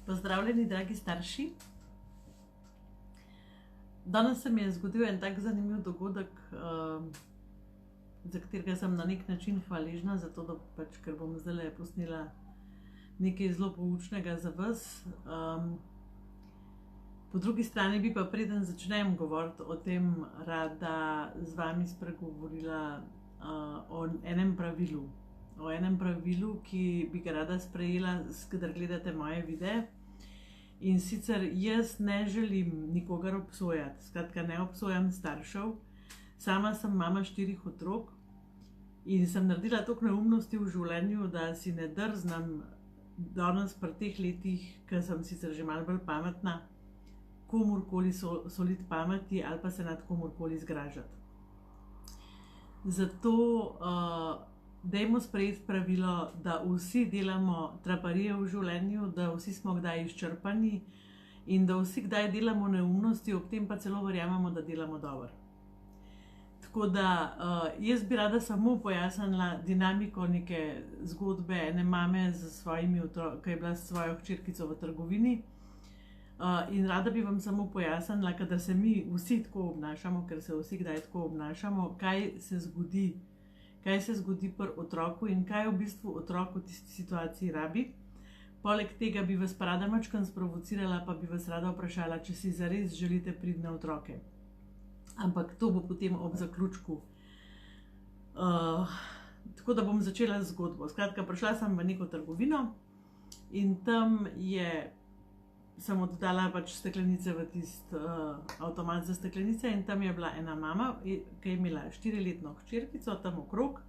Pozdravljeni, dragi starši. Danes se mi je zgodil en tak zanimiv dogodek, za katerega sem na nek način hvaležna, zato da ker bom zdajle posnela nekaj zelo poučnega za vas. Po drugi strani bi pa, preden začnem govoriti o tem, rada z vami spregovorila o enem pravilu. O enem pravilu, ki bi ga rada sprejela, kadar gledate moje videe. In sicer jaz ne želim nikogar obsojati, skratka ne obsojam staršev. Sama sem mama 4 otrok in sem naredila toliko neumnosti v življenju, da si ne drznem danes pri teh letih, ker sem sicer že malo bolj pametna, komurkoli soliti pameti ali pa se nad komurkoli zgražati. Zato dajmo sprejeti pravilo, da vsi delamo traparije v življenju, da vsi smo kdaj izčrpani in da vsi kdaj delamo neumnosti, ob tem pa celo verjamemo, da delamo dobro. Tako da jaz bi rada samo pojasnila dinamiko neke zgodbe ene mame z svojimi otroki, ki je bila s svojo hčerkico v trgovini. In rada bi vam samo pojasnila, kadar se mi vsi tako obnašamo, ker se vsi kdaj tako obnašamo, kaj se zgodi pri otroku in kaj v bistvu otrok v tisti situaciji rabi. Poleg tega bi vas pa rada majčkeno sprovocirala, pa bi vas rada vprašala, če si zares želite pridne otroke. Ampak to bo potem ob zaključku. Tako da bom začela z zgodbo. Skratka, prišla sem v neko trgovino in tam sem oddala steklenice v tisti avtomat za steklenice in tam je bila ena mama, ki je imela 4-letno hčerkico tam okrog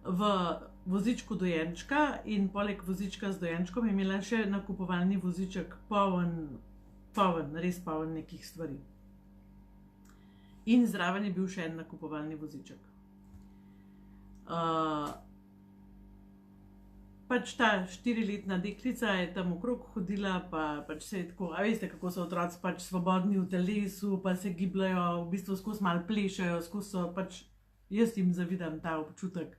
v vozičku dojenčka in poleg vozička z dojenčkom je imela še nakupovalni voziček poln, res poln nekih stvari. In zraven je bil še en nakupovalni voziček. Ta 4-letna deklica je tam okrog hodila, pa se je tako, a veste, kako so otroci svobodni v telesu, pa se gibljajo, v bistvu skozi malo plešajo, skozi so jaz jim zavidam ta občutek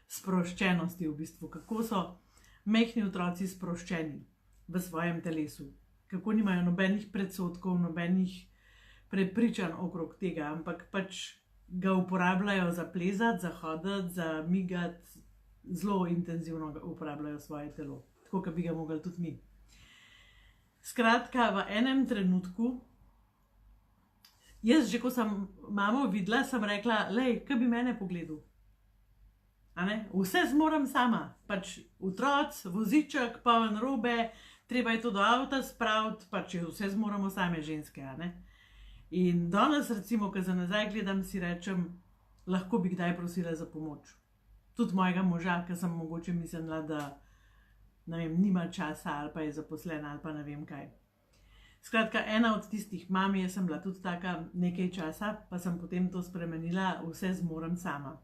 sproščenosti v bistvu, kako so majhni otroci sproščeni v svojem telesu, kako nimajo nobenih predsodkov, nobenih prepričanj okrog tega, ampak ga uporabljajo za plezati, za hoditi, za migati, zelo intenzivno uporabljajo svoje telo, tako kot bi ga mogli tudi mi. Skratka, v enem trenutku, jaz že ko sem mamo videla, sem rekla, lej, kaj bi mene pogledal? Vse zmorem sama, otroc, voziček, poln robe, treba je to do avta spraviti, vse zmoremo same ženske. In danes recimo, ko za nazaj gledam, si rečem, lahko bi kdaj prosila za pomoč. Tudi mojega moža, ker sem mogoče mislila, da nima časa ali pa je zaposlena ali pa ne vem kaj. Skratka, ena od tistih mam, jaz sem bila tudi taka nekaj časa, pa sem potem to spremenila, vse zmorem sama.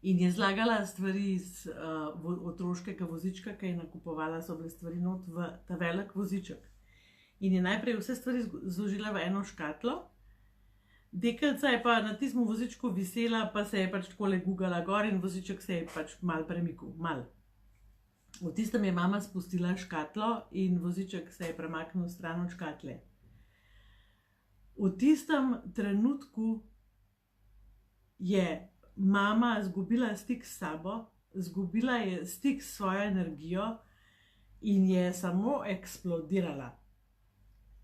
In je zlagala stvari iz otroškega vozička, ki je nakupovala, so bile stvari not v ta velik voziček. In je najprej vse stvari zložila v eno škatlo, deklica je pa na tistem vozičku visela, pa se je takole gugala gor in voziček se je malo premikal, malo. V tistem je mama spustila škatlo in voziček se je premaknil stran od škatle. V tistem trenutku je mama izgubila stik s sabo, izgubila je stik s svojo energijo in je samo eksplodirala.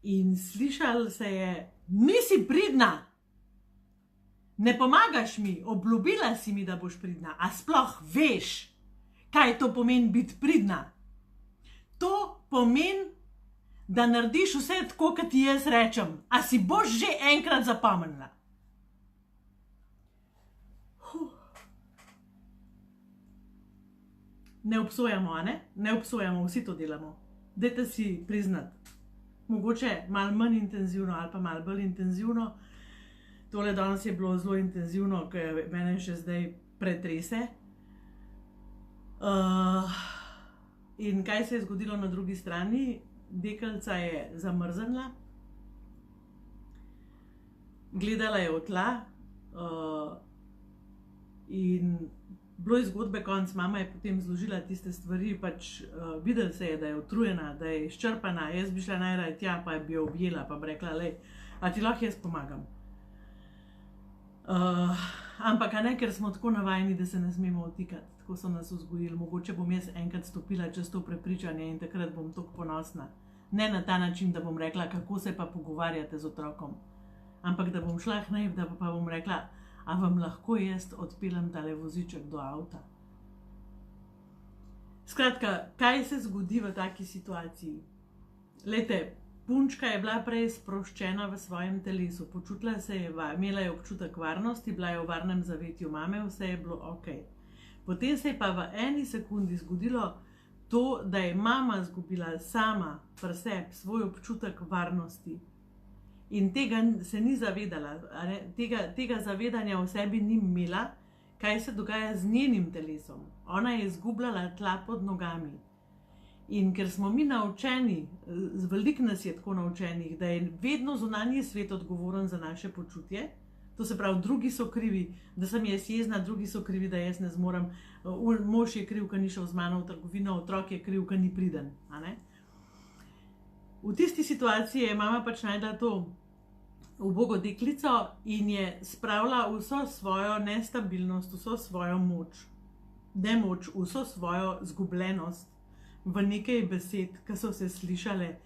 In slišalo se je, nisi pridna, ne pomagaš mi, obljubila si mi, da boš pridna, a sploh veš, kaj to pomeni biti pridna? To pomeni, da narediš vse tako, kot ti jaz rečem, a si boš že enkrat zapomnila. Ne obsojamo, ne obsojamo, vsi to delamo. Dajte si priznati. Mogoče malo manj intenzivno ali pa malo bolj intenzivno. Tole danes je bilo zelo intenzivno, ker mene še zdaj pretrese. In kaj se je zgodilo na drugi strani? Deklica je zamrznila, gledala je v tla in bilo je zgodbe konc, mama je potem zložila tiste stvari, pač videl se je, da je utrujena, da je izčrpana, jaz bi šla najraje tja, pa bi jo objela, pa bi rekla, lej, a ti lahko jaz pomagam. Ampak, a ne, ker smo tako navajeni, da se ne smemo otikati, tako so nas vzgojili, mogoče bom jaz enkrat stopila čez to prepričanje in takrat bom toliko ponosna. Ne na ta način, da bom rekla, kako se pa pogovarjate z otrokom, ampak da bom šla k njej, da pa bom rekla, a vam lahko jaz odpeljem tale voziček do avta. Skratka, kaj se zgodi v taki situaciji? Lejte, punčka je bila prej sproščena v svojem telesu, počutila se je, imela je občutek varnosti, bila je v varnem zavetju mame, vse je bilo ok. Potem se je pa v eni sekundi zgodilo to, da je mama izgubila sama pri sebi svoj občutek varnosti. In tega se ni zavedala, tega zavedanja v sebi ni imela, kaj se dogaja z njenim telesom. Ona je izgubljala tla pod nogami. In ker smo mi naučeni, veliko nas je tako naučenih, da je vedno zunanji svet odgovoren za naše počutje, to se pravi, drugi so krivi, da sem jaz jezna, drugi so krivi, da jaz ne zmorem, mož je kriv, ker ni šel z mano v trgovino, otrok je kriv, ker ni priden. V tisti situaciji je mama pač najdla to ubogo deklico in je spravila vso svojo nestabilnost, vso svojo moč, nemoč, vso svojo zgubljenost v nekaj besed, ki so se slišale: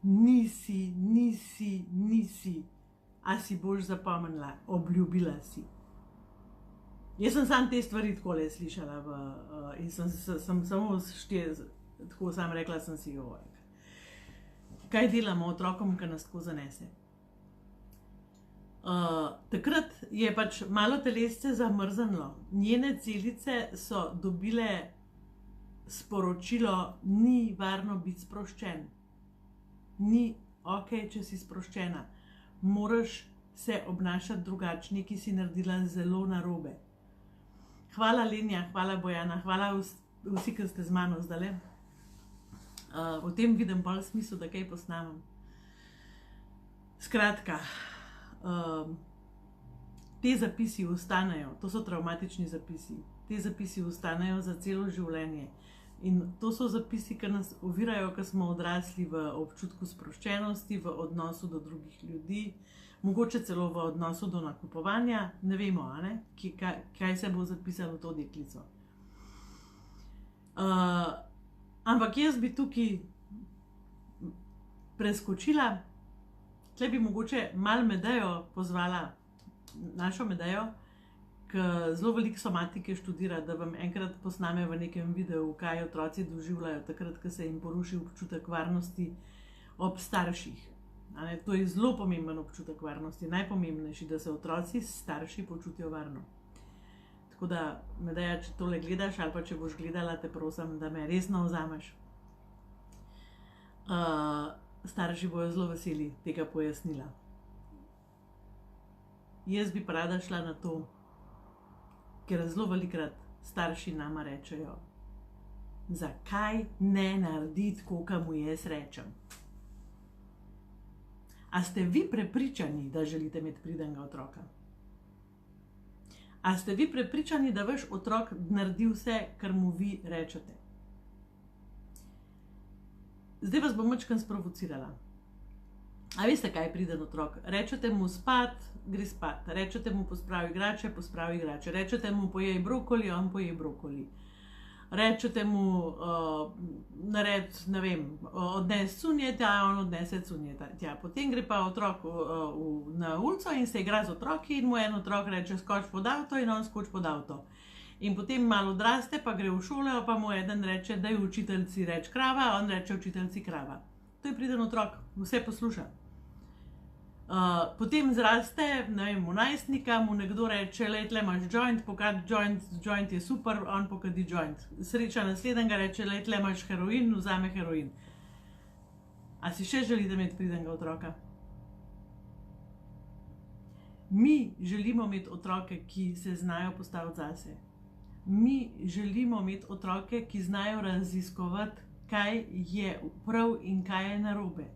nisi, nisi, nisi, a si boš zapomnila, obljubila si. Jaz sem samo te stvari takole slišala in sem samo tako sam rekla, sem si kaj delamo otrokom, ki nas tako zanese. Takrat je pač malo telesce zamrznilo, njene celice so dobile sporočilo: ni varno biti sproščen, ni ok, če si sproščena, moraš se obnašati drugače, nekaj si naredila zelo narobe. Hvala Lenja, hvala Bojana, hvala vsi, ki ste z mano zdajle. V tem vidim bolj smisel, da kaj posnamem. Skratka, te zapisi ostanejo, to so travmatični zapisi, te zapisi ostanejo za celo življenje. In to so zapisi, ki nas ovirajo, ko smo odrasli v občutku sproščenosti, v odnosu do drugih ljudi, mogoče celo v odnosu do nakupovanja, ne vemo, kaj se bo zapisalo v to deklico. Ampak jaz bi tukaj preskočila, tle bi mogoče malo Medejo pozvala, našo Medejo, ki zelo veliko somatike študira, da vam enkrat posname v nekem videu, kaj otroci doživljajo takrat, ko se jim poruši občutek varnosti ob starših. To je zelo pomemben občutek varnosti, najpomembnejši, da se otroci s starši počutijo varno. Tako da, Medeja, če tole gledaš ali pa če boš gledala, te prosim, da me resno vzameš. Starši bojo zelo veseli tega pojasnila. Jaz bi pa rada šla na to, ker zelo velikokrat starši nama rečejo: zakaj ne narediti, kot mu jaz rečem? A ste vi prepričani, da želite imeti pridenega otroka? A ste vi prepričani, da vaš otrok naredi vse, kar mu vi rečete? Zdaj vas bom majčkeno sprovocirala. A veste, kaj je priden otrok? Rečete mu spat, gre spat. Rečete mu pospravi igrače, pospravi igrače. Rečete mu pojej brokoli, on poje brokoli. Rečete mu nared, ne vem, odnes cunjeta, on odnese cunjeta. Potem gre pa otrok na ulico in se igra z otroki in mu en otrok reče: skoč pod avto, in on skoč pod avto. In potem malo odraste, pa gre v šolo, pa mu eden reče: daj učiteljci reč krava, on reče učiteljci krava. To je priden otrok, vse posluša. Potem zraste, ne vem, v najstnika, mu nekdo reče: lej, tle imaš joint, pokadi joint, joint je super, on pokadi joint. Sreča naslednjega reče: lej, tle imaš heroin, vzame heroin. A si še želite imeti pridenega otroka? Mi želimo imeti otroke, ki se znajo postaviti zase. Mi želimo imeti otroke, ki znajo raziskovati, kaj je prav in kaj je narobe.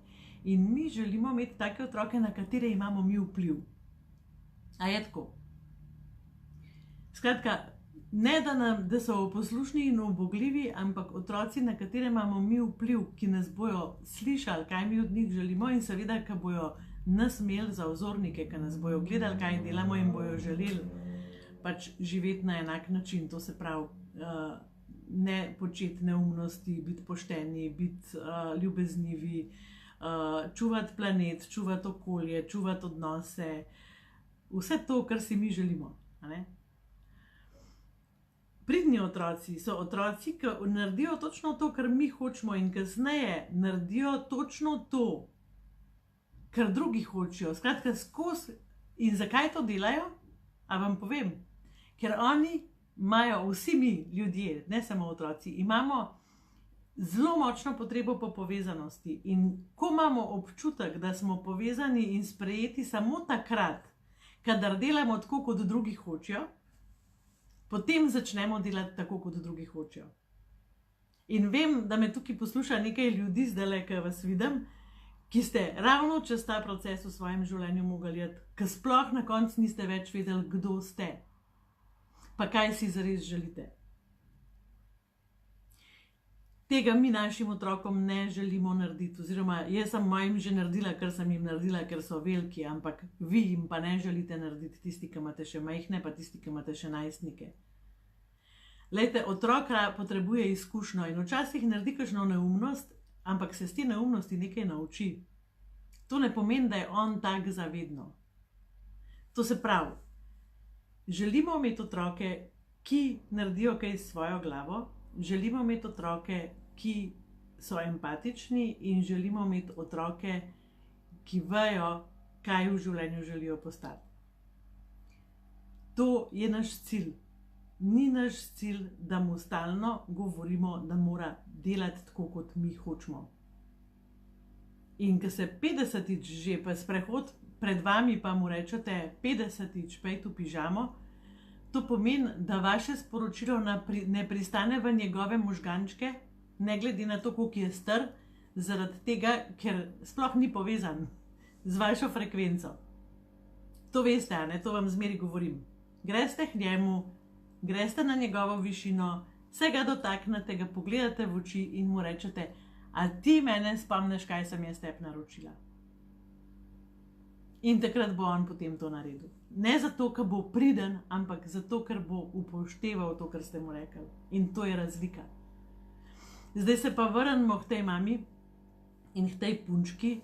In mi želimo imeti take otroke, na katere imamo mi vpliv. A je tako? Skratka, ne da so poslušni in ubogljivi, ampak otroci, na katere imamo mi vpliv, ki nas bojo slišali, kaj mi od njih želimo, in seveda, ki bojo nas imeli za vzornike, ki nas bojo gledali, kaj delamo, in bojo želeli pač živeti na enak način. To se pravi, ne početi neumnosti, biti pošteni, biti ljubeznivi, čuvati planet, čuvati okolje, čuvati odnose, vse to, kar si mi želimo. Pridni otroci so otroci, ki naredijo točno to, kar mi hočemo, in kasneje naredijo točno to, kar drugi hočejo. Skratka, skozi. In zakaj to delajo? A vam povem? Ker oni imajo, vsi mi ljudje, ne samo otroci, imamo zelo močno potrebo po povezanosti. In ko imamo občutek, da smo povezani in sprejeti samo takrat, kadar delamo tako, kot drugi hočejo, potem začnemo delati tako, kot drugi hočejo. In vem, da me tukaj posluša nekaj ljudi zdajle, ki vas vidim, ki ste ravno čez ta proces v svojem življenju mogli iti, ki sploh na koncu niste več vedeli, kdo ste, pa kaj si zares želite. Tega mi našim otrokom ne želimo narediti, oziroma jaz sem mojim že naredila, kar sem jim naredila, ker so veliki, ampak vi jim pa ne želite narediti, tisti, ki imate še majhne, pa tisti, ki imate še najstnike. Lejte, otrok potrebuje izkušnjo in včasih naredi kakšno neumnost, ampak se s te neumnosti nekaj nauči. To ne pomeni, da je on tak zavedno. To se pravi, želimo imeti otroke, ki naredijo kaj s svojo glavo, želimo imeti otroke, ki so empatični, in želimo imeti otroke, ki vejo, kaj v življenju želijo postati. To je naš cilj. Ni naš cilj, da mu stalno govorimo, da mora delati tako, kot mi hočemo. In ko se 50-tič že pa sprehod pred vami, pa mu rečete 50-tič pejt v pižamo, to pomeni, da vaše sporočilo ne pristane v njegove možgančke, ne glede na to, koliko je star, zaradi tega, ker sploh ni povezan z vašo frekvenco. To veste, ne? To vam zmeri govorim. Greste k njemu, greste na njegovo višino, se ga dotaknete, ga pogledate v oči in mu rečete: a ti mene spomniš, kaj sem jaz tebi naročila? In takrat bo on potem to naredil. Ne zato, ker bo priden, ampak zato, ker bo upošteval to, kar ste mu rekli. In to je razlika. Zdaj se pa vrnemo k tej mami in k tej punčki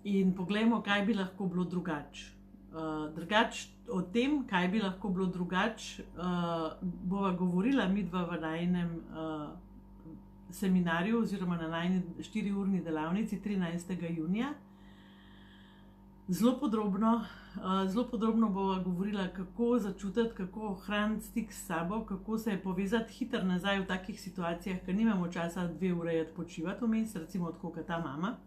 in poglejmo, kaj bi lahko bilo drugače. O tem, kaj bi lahko bilo drugače, bova govorila midva v najinem seminarju oziroma na najni 4-urni delavnici 13. junija. Zelo podrobno bova govorila, kako začutiti, kako ohraniti stik s sabo, kako se povezati hitro nazaj v takih situacijah, ker nimamo časa 2 ure odpočivati vmes, recimo tako kot ta mama.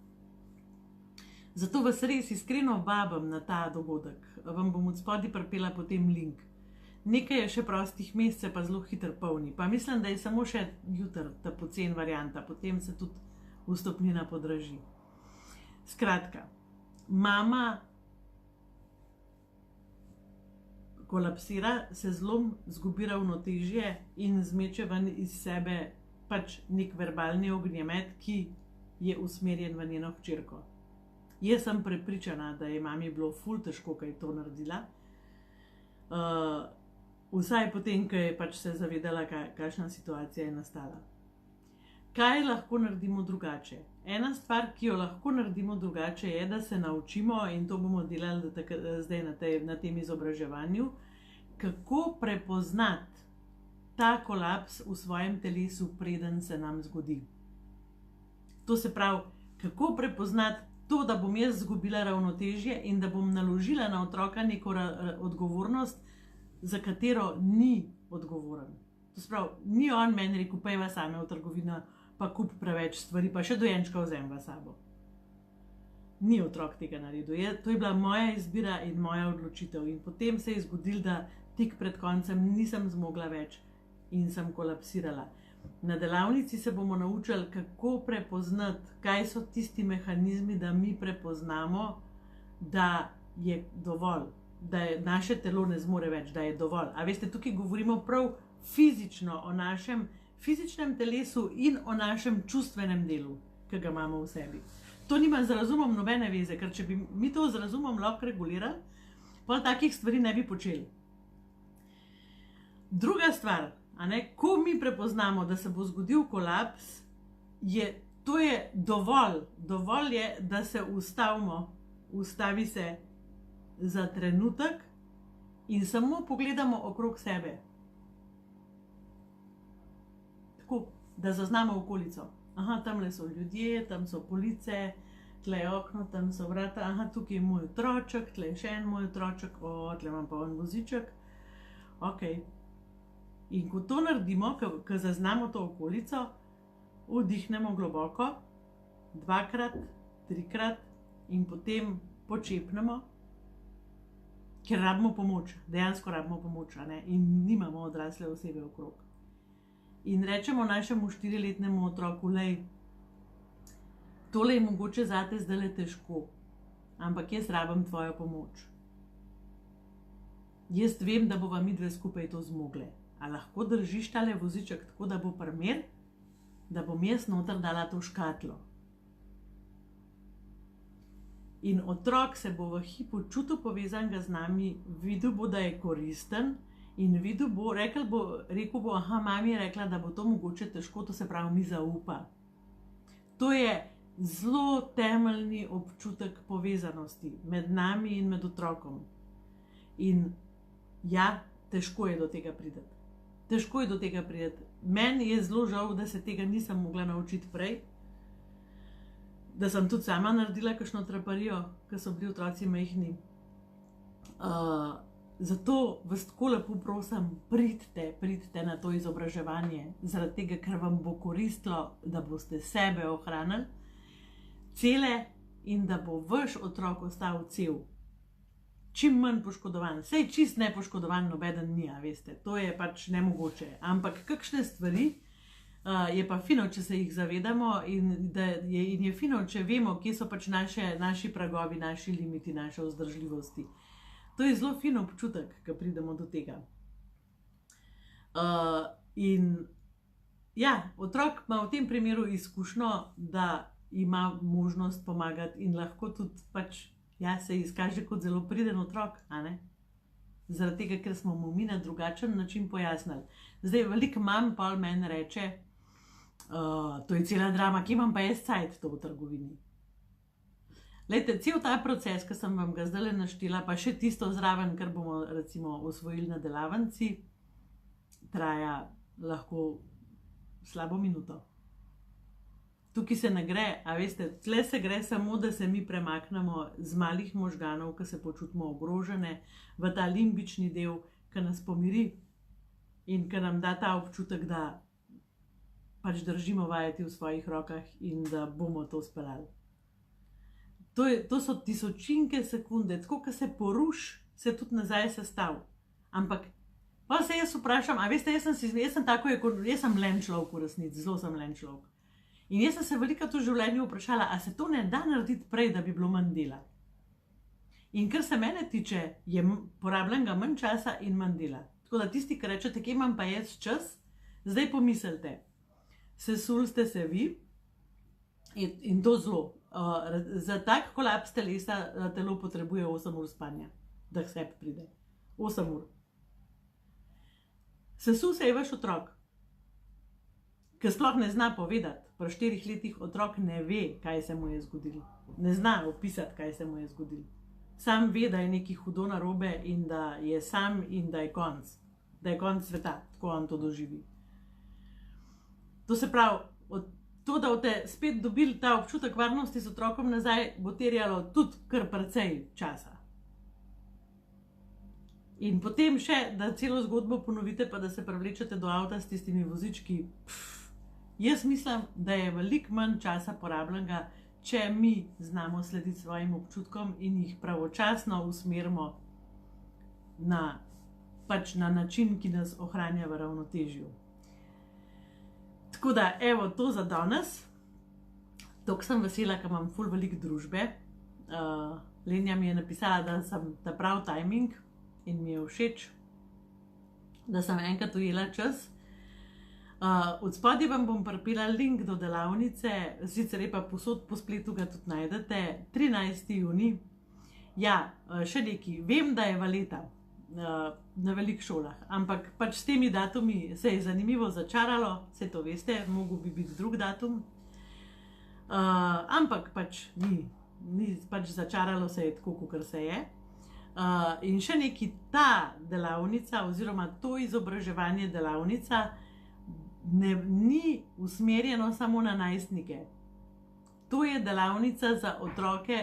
Zato vas res iskreno vabim na ta dogodek. Vam bom od spodaj pripela potem link. Nekaj je še prostih mest, se pa zelo hitro polni. Pa mislim, da je samo še jutri ta pocen varianta, potem se tudi vstopnina podraži. Skratka, mama kolapsira, se zlom, zgubi ravnotežje in zmeče ven iz sebe pač nek verbalni ognjemet, ki je usmerjen v njeno hčerko. Jaz sem prepričana, da je mami bilo ful težko, ko je to naredila. Vsaj potem, ko je pač se zavedala, kakšna situacija je nastala. Kaj lahko naredimo drugače? Ena stvar, ki jo lahko naredimo drugače, je, da se naučimo, in to bomo delali zdaj na tem izobraževanju, kako prepoznati ta kolaps v svojem telesu, preden se nam zgodi. To se pravi, kako prepoznati to, da bom jaz izgubila ravnotežje in da bom naložila na otroka neko odgovornost, za katero ni odgovoren. To se pravi, ni on meni rekel, pojva same v trgovino, pa kup preveč stvari, pa še dojenčka vzem v sabo. Ni otrok tega naredil. To je bila moja izbira in moja odločitev. In potem se je zgodilo, da tik pred koncem nisem zmogla več in sem kolapsirala. Na delavnici se bomo naučili, kako prepoznati, kaj so tisti mehanizmi, da mi prepoznamo, da je dovolj, da je naše telo ne zmore več, da je dovolj. A veste, tukaj govorimo prav fizično o našem fizičnem telesu in o našem čustvenem delu, ki ga imamo v sebi. To nima z razumom nobene veze, ker če bi mi to z razumom lahko regulirali, pa takih stvari ne bi počeli. Druga stvar, ko mi prepoznamo, da se bo zgodil kolaps, to je dovolj. Dovolj je, da se ustavimo, ustavi se za trenutek in samo pogledamo okrog sebe. Tako, da zaznamo okolico. Aha, tamle so ljudje, tam so police, tle je okno, tam so vrata, aha, tukaj je moj otroček, tle je še en moj otroček, tle imam pa en voziček. Ok. In ko to naredimo, ko zaznamo to okolico, vdihnemo globoko, 2-krat, 3-krat in potem počepnemo, ker rabimo pomoč, dejansko rabimo pomoč, in nimamo odrasle osebe okrog. In rečemo našemu 4-letnemu otroku, lej, tole je mogoče zate zdajle težko, ampak jaz rabim tvojo pomoč. Jaz vem, da bova midve skupaj to zmogle. A lahko držiš tale voziček tako, da bo primer, da bom jaz noter dala to škatlo. In otrok se bo v hipu čutil povezanega z nami, videl bo, da je koristen in videl bo, rekel bo, aha, mami je rekla, da bo to mogoče težko, to se pravi, mi zaupa. To je zelo temeljni občutek povezanosti med nami in med otrokom. In ja, težko je do tega priti. Težko je do tega priti. Meni je zelo žal, da se tega nisem mogla naučiti prej, da sem tudi sama naredila kakšno traparijo, ko so bili otroci majhni. Zato vas tako lepo prosim, pridite na to izobraževanje, zaradi tega, ker vam bo koristilo, da boste sebe ohranili cele in da bo vaš otrok ostal cel. Čim manj poškodovan. Sej čist nepoškodovan nobeden ni, veste, to je pač nemogoče. Ampak kakšne stvari je pa fino, če se jih zavedamo in je fino, če vemo, kje so pač naši pragovi, naši limiti, naše vzdržljivosti. To je zelo fino občutek, ko pridemo do tega. In ja, otrok ima v tem primeru izkušnjo, da ima možnost pomagati in lahko tudi pač se izkaže kot zelo priden otrok, zaradi tega, ker smo mu mi na drugačen način pojasnili. Zdaj, veliko mam pa meni reče, to je cela drama, kje imam pa jaz cajt to v trgovini. Glejte, cel ta proces, ki sem vam ga zdajle naštela, pa še tisto zraven, kar bomo recimo osvojili na delavnici, traja lahko slabo minuto. Tukaj se ne gre, veste, tle se gre samo, da se mi premaknemo z malih možganov, ki se počutimo ogrožene, v ta limbični del, ki nas pomiri in ki nam da ta občutek, da pač držimo vajeti v svojih rokah in da bomo to speljali. To so tisočinke sekunde, tako, ko se poruš, se tudi nazaj sestav. Ampak, pa se jaz vprašam, veste, jaz sem len človek v resnici, zelo sem len človek. In jaz sem se velikokrat v življenju vprašala, a se to ne da narediti prej, da bi bilo manj dela. In kar se mene tiče, je porabljenega manj časa in manj dela. Tako da tisti, ki rečete, kje imam pa jaz čas, zdaj pomislite. Sesuli ste se vi in to zelo. Za tak kolaps telesa telo potrebuje 8 ur spanja, da k sebi pride. 8 ur. Sesul se je vaš otrok, ki sploh ne zna povedati. Pri 4 letih otrok ne ve, kaj se mu je zgodilo. Ne zna opisati, kaj se mu je zgodilo. Sam ve, da je nekaj hudo narobe in da je sam in da je konc. Da je konc sveta, tako on to doživi. To se pravi, to, da boste spet dobili ta občutek varnosti s otrokom nazaj, bo terjalo tudi kar precej časa. In potem še, da celo zgodbo ponovite, pa da se prevlečete do avta s tistimi vozički. Jaz mislim, da je veliko manj časa porabljenega, če mi znamo slediti svojim občutkom in jih pravočasno usmerimo na način, ki nas ohranja v ravnotežju. Tako da, evo, to za danes. Toliko sem vesela, ker imam ful veliko družbe. Lenja mi je napisala, da sem ta prav timing in mi je všeč. da sem enkrat ujela čas. Od spodaj vam bom pripela link do delavnice, sicer je pa posod po spletu ga tudi najdete, 13. junij. Ja, še nekaj, vem, da je valeta na velikih šolah, ampak pač s temi datumi se je zanimivo začaralo, vse to veste, mogel bi biti drug datum, ampak pač ni pač začaralo se je tako, kakor se je. In še nekaj, ta delavnica oziroma to izobraževanje delavnica ni usmerjeno samo na najstnike. To je delavnica za otroke,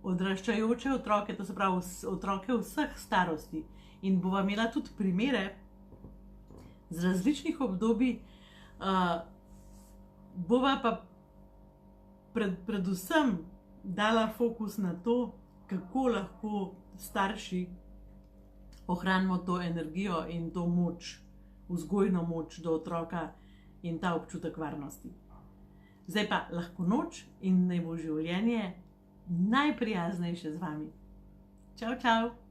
odraščajoče otroke, to se pravi otroke vseh starosti. In bova imela tudi primere z različnih obdobij, bova pa predvsem dala fokus na to, kako lahko starši ohranimo to energijo in to moč, vzgojno moč do otroka in ta občutek varnosti. Zdaj pa lahko noč in naj bo življenje najprijaznejše z vami. Čau, čau!